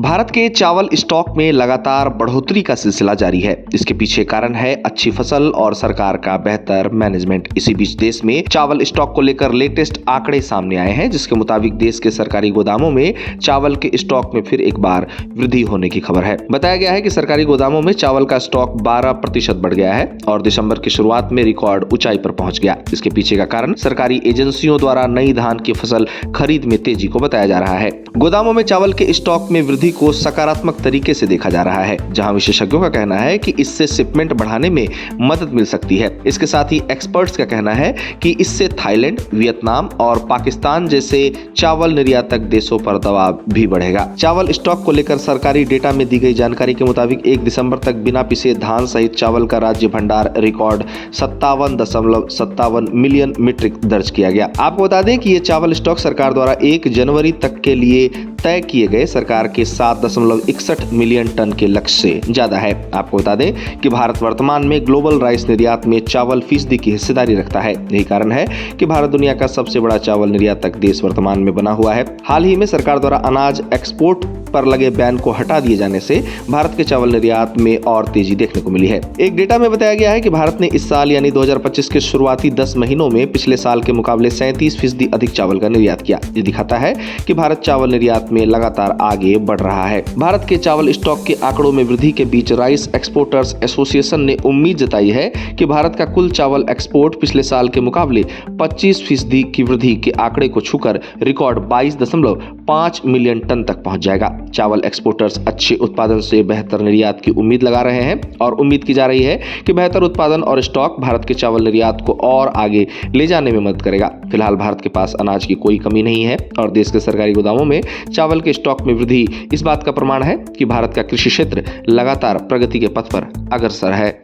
भारत के चावल स्टॉक में लगातार बढ़ोतरी का सिलसिला जारी है। इसके पीछे कारण है अच्छी फसल और सरकार का बेहतर मैनेजमेंट। इसी बीच देश में चावल स्टॉक को लेकर लेटेस्ट आंकड़े सामने आए हैं, जिसके मुताबिक देश के सरकारी गोदामों में चावल के स्टॉक में फिर एक बार वृद्धि होने की खबर है। बताया गया है कि सरकारी गोदामों में चावल का स्टॉक 12% बढ़ गया है और दिसंबर की शुरुआत में रिकॉर्ड ऊंचाई पर पहुंच गया। इसके पीछे का कारण सरकारी एजेंसियों द्वारा नई धान की फसल खरीद में तेजी को बताया जा रहा है। गोदामों में चावल के स्टॉक में वृद्धि को सकारात्मक तरीके से देखा जा रहा है, जहां विशेषज्ञों का कहना है कि इससे शिपमेंट बढ़ाने में मदद मिल सकती है। इसके साथ ही एक्सपर्ट्स का कहना है कि इससे थाईलैंड, वियतनाम और पाकिस्तान जैसे चावल निर्यातक देशों पर दबाव भी बढ़ेगा। चावल स्टॉक को लेकर सरकारी डेटा में दी गई जानकारी के मुताबिक 1 दिसंबर तक बिना पिसे धान सहित चावल का राज्य भंडार रिकॉर्ड 57.57 मिलियन मीट्रिक दर्ज किया गया। आपको बता दें कि ये चावल स्टॉक सरकार द्वारा 1 जनवरी तक के लिए तय किए गए सरकार के 7.61 मिलियन टन के लक्ष्य से ज्यादा है। आपको बता दें कि भारत वर्तमान में ग्लोबल राइस निर्यात में चावल फीसदी की हिस्सेदारी रखता है। यही कारण है कि भारत दुनिया का सबसे बड़ा चावल निर्यातक देश वर्तमान में बना हुआ है। हाल ही में सरकार द्वारा अनाज एक्सपोर्ट पर लगे बैन को हटा दिए जाने से भारत के चावल निर्यात में और तेजी देखने को मिली है। एक डेटा में बताया गया है कि भारत ने इस साल यानी 2025 के शुरुआती 10 महीनों में पिछले साल के मुकाबले 37% अधिक चावल का निर्यात किया। ये दिखाता है कि भारत चावल निर्यात में लगातार आगे बढ़ रहा है। भारत के चावल स्टॉक के आंकड़ों में वृद्धि के बीच राइस एक्सपोर्टर्स एसोसिएशन ने उम्मीद जताई है कि भारत का कुल चावल एक्सपोर्ट पिछले साल के मुकाबले 25% की वृद्धि के आंकड़े को छूकर रिकॉर्ड 22.5 मिलियन टन तक पहुंच जाएगा। चावल एक्सपोर्टर्स अच्छे उत्पादन से बेहतर निर्यात की उम्मीद लगा रहे हैं और उम्मीद की जा रही है कि बेहतर उत्पादन और स्टॉक भारत के चावल निर्यात को और आगे ले जाने में मदद करेगा। फिलहाल भारत के पास अनाज की कोई कमी नहीं है और देश के सरकारी गोदामों में चावल के स्टॉक में वृद्धि इस बात का प्रमाण है कि भारत का कृषि क्षेत्र लगातार प्रगति के पथ पर अग्रसर है।